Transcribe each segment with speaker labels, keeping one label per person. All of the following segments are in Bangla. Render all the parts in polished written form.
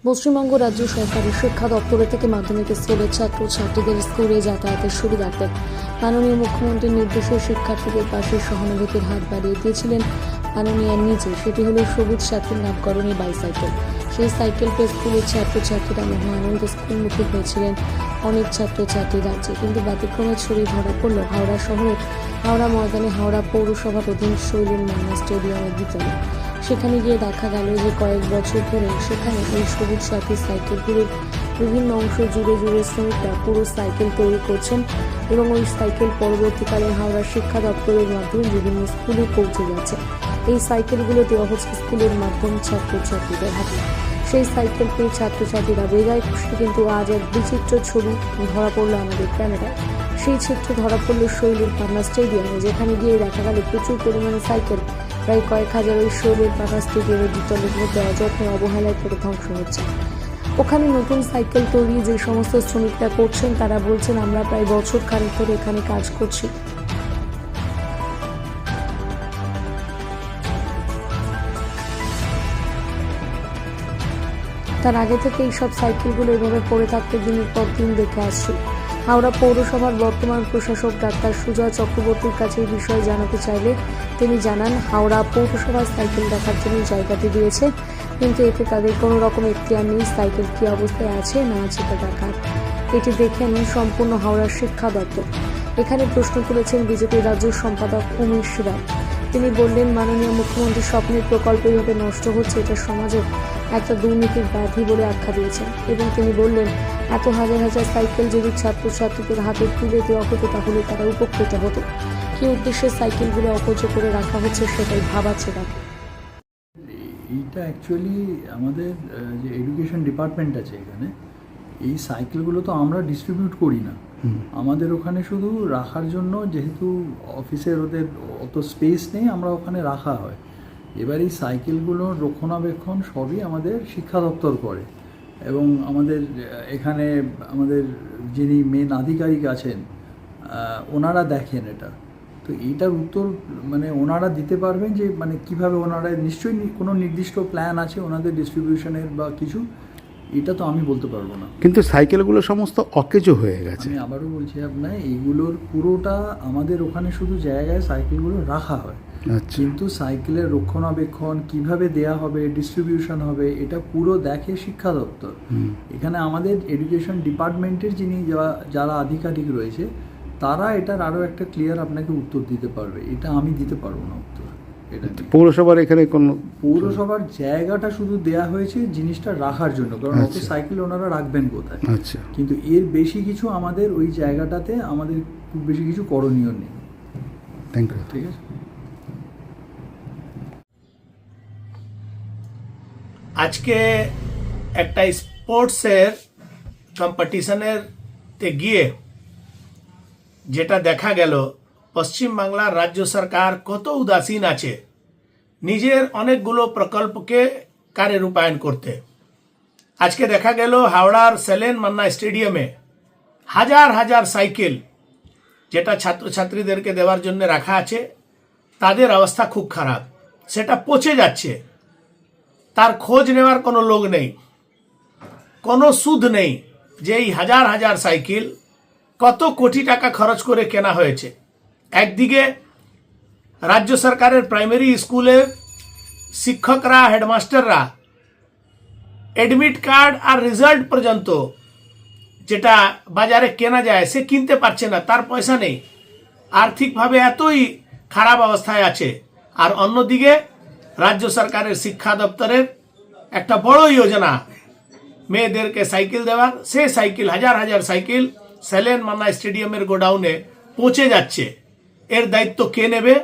Speaker 1: পশ্চিমবঙ্গ রাজ্য সরকারের শিক্ষা দপ্তরের থেকে মাধ্যমিক স্কুলের ছাত্রছাত্রীদের স্কুলে যাতায়াতের সুবিধার্থে মাননীয় মুখ্যমন্ত্রীর নির্দেশে শিক্ষার্থীদের পাশে সহানুভূতির হাত বাড়িয়ে দিয়েছিলেন মাননীয় নিজে। সেটি হলো সবুজ সাথীর নামকরণী বাইসাইকেল। সেই সাইকেল পেয়ে স্কুলের ছাত্রছাত্রীরা মহা আনন্দে স্কুলমুখী হয়েছিলেন অনেক ছাত্রছাত্রী রাজ্যে। কিন্তু ব্যতিক্রমে ছড়িয়ে ধরা পড়ল হাওড়া শহরের হাওড়া ময়দানে হাওড়া পৌরসভার অধীন শৈলেন মান্না স্টেডিয়ামের ভিতরে। সেখানে গিয়ে দেখা গেল যে কয়েক বছর ধরে সেখানে এই সবুজ সাথী সাইকেলগুলির বিভিন্ন অংশ জুড়ে জুড়ে শ্রমিকরা পুরো সাইকেল তৈরি করছেন এবং ওই সাইকেল পরবর্তীকালে হাওড়া শিক্ষা দপ্তরের মাধ্যমে বিভিন্ন স্কুলে পৌঁছে যাচ্ছে। এই সাইকেলগুলো দেওয়া হচ্ছে স্কুলের মাধ্যম ছাত্রছাত্রীদের হাতে। সেই সাইকেল পেয়ে ছাত্রছাত্রীরা বেজায় খুশি। কিন্তু আজ এক বিচিত্র ছবি ধরা পড়লো আমাদের ক্যামেরায়। সেই চিত্র ধরা পড়লো শৈলের পান্না স্টেডিয়ামে, যেখানে গিয়ে দেখা গেল প্রচুর পরিমাণে সাইকেল প্রায় কয়েক হাজার ওই শৈলের পান্না স্টেডিয়ামের দ্বিতলের মধ্যে অযত্ন অবহেলায় করে ধ্বংস হচ্ছে। ওখানে নতুন সাইকেল তৈরি যে সমস্ত শ্রমিকরা করছেন তারা বলছেন, আমরা প্রায় বছর খানেক ধরে এখানে কাজ করছি। তার আগে থেকে এইসব সাইকেলগুলো এভাবে পড়ে থাকতে দিনের পর দিন দেখে আসছি। হাওড়া পৌরসভার বর্তমান প্রশাসক ডাক্তার সুজয় চক্রবর্তীর কাছে এই বিষয়ে জানাতে চাইলে তিনি জানান, হাওড়া পৌরসভার সাইকেল দেখার জন্য জায়গাটি দিয়েছে, কিন্তু এতে তাদের কোনো রকম এখতিয়ার নেই সাইকেল কী অবস্থায় আছে না আছে তা দেখার। এটি দেখেন সম্পূর্ণ হাওড়ার শিক্ষা দপ্তর। এখানে প্রশ্ন তুলেছেন বিজেপির রাজ্য সম্পাদক উমেশ রায়। তিনি বললেন, মাননীয় মুখ্যমন্ত্রীর স্বপ্নের প্রকল্প এভাবে নষ্ট হচ্ছে, এটা সমাজের একটা দুর্নীতির ব্যাধি বলে আখ্যা দিয়েছেন। এবং তিনি বললেন, এত হাজার হাজার সাইকেল যদি ছাত্রছাত্রীদের হাতে তুলে দেওয়া হতো তাহলে তারা উপকৃত হতো। কী উদ্দেশ্যে সাইকেলগুলো অপচয় করে রাখা হচ্ছে সেটাই ভাবাচ্ছে তাকে।
Speaker 2: এইটা অ্যাকচুয়ালি আমাদের যে এডুকেশন ডিপার্টমেন্ট আছে এখানে, এই সাইকেলগুলো তো আমরা ডিস্ট্রিবিউট করি না। আমাদের ওখানে শুধু রাখার জন্য, যেহেতু অফিসের ওদের অত স্পেস নেই, আমরা ওখানে রাখা হয়। এবার এই সাইকেলগুলোর রক্ষণাবেক্ষণ সবই আমাদের শিক্ষা দপ্তর করে এবং আমাদের এখানে আমাদের যিনি মেন আধিকারিক আছেন ওনারা দেখেন এটা। তো এইটার উত্তর মানে ওনারা দিতে পারবেন যে মানে কিভাবে ওনারা, নিশ্চয়ই কোনো নির্দিষ্ট প্ল্যান আছে ওনাদের ডিস্ট্রিবিউশনের বা কিছু, এটা তো আমি বলতে পারবো না।
Speaker 3: কিন্তু সাইকেলগুলো সমস্ত অকেজো হয়ে গেছে।
Speaker 2: আমি আবারও বলছি আপনার, এইগুলোর পুরোটা আমাদের ওখানে শুধু জায়গায় সাইকেলগুলো রাখা হয়, কিন্তু সাইকেলের রক্ষণাবেক্ষণ কিভাবে দেয়া হবে, ডিস্ট্রিবিউশন হবে, এটা পুরো দেখে শিক্ষা দপ্তর। এখানে আমাদের এডুকেশন ডিপার্টমেন্টের যিনি যারা আধিকারিক রয়েছে তারা এটার আরও একটা ক্লিয়ার আপনাকে উত্তর দিতে পারবে, এটা আমি দিতে পারবো না উত্তর। এটা
Speaker 3: পৌরসভার এখানে কোনো
Speaker 2: পৌরসভার জায়গাটা শুধু দেয়া হয়েছে জিনিসটা রাখার জন্য, কারণ অত সাইকেল ওনারা রাখবেন কোথায়।
Speaker 3: আচ্ছা,
Speaker 2: কিন্তু এর বেশি কিছু আমাদের ওই জায়গাটাতে আমাদের খুব বেশি কিছু করণীয় নেই।
Speaker 3: Thank you.
Speaker 2: ঠিক আছে।
Speaker 4: আজকে একটা স্পোর্টসের কম্পিটিশনের তে গিয়ে যেটা দেখা গেল, পশ্চিমবাংলার রাজ্য সরকার কত উদাসীন আছে নিজের অনেকগুলো প্রকল্পকে কার্যে রূপায়ণ করতে। আজকে দেখা গেল হাওড়ার শৈলেন মান্না স্টেডিয়ামে হাজার হাজার সাইকেল যেটা ছাত্রছাত্রীদেরকে দেওয়ার জন্য রাখা আছে, তাদের অবস্থা খুব খারাপ, সেটা পচে যাচ্ছে। তার খোঁজ নেওয়ার কোনো লোক নেই, কোনো সুদ নেই যে এই হাজার হাজার সাইকেল কত কোটি টাকা খরচ করে কেনা হয়েছে। একদিকে রাজ্য সরকারের প্রাইমারি স্কুলের শিক্ষকরা, হেডমাস্টাররা অ্যাডমিট কার্ড আর রেজাল্ট পর্যন্ত যেটা বাজারে কেনা যায় সে কিনতে পারছে না, তার পয়সা নেই, আর্থিকভাবে এতই খারাপ অবস্থায় আছে। আর অন্যদিকে রাজ্য সরকারের শিক্ষা দপ্তরের একটা বড় যোজনা মেয়েদেরকে সাইকেল দেওয়ার, সে সাইকেল হাজার হাজার সাইকেল শৈলেন মান্না স্টেডিয়ামের গোডাউনে পৌঁছে যাচ্ছে। এর দায়িত্ব কে নেবে?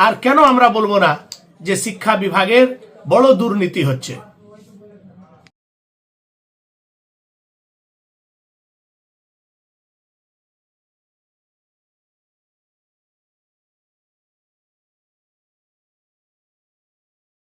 Speaker 4: আর কেন আমরা বলবো না যে শিক্ষা বিভাগের বড় দুর্নীতি হচ্ছে?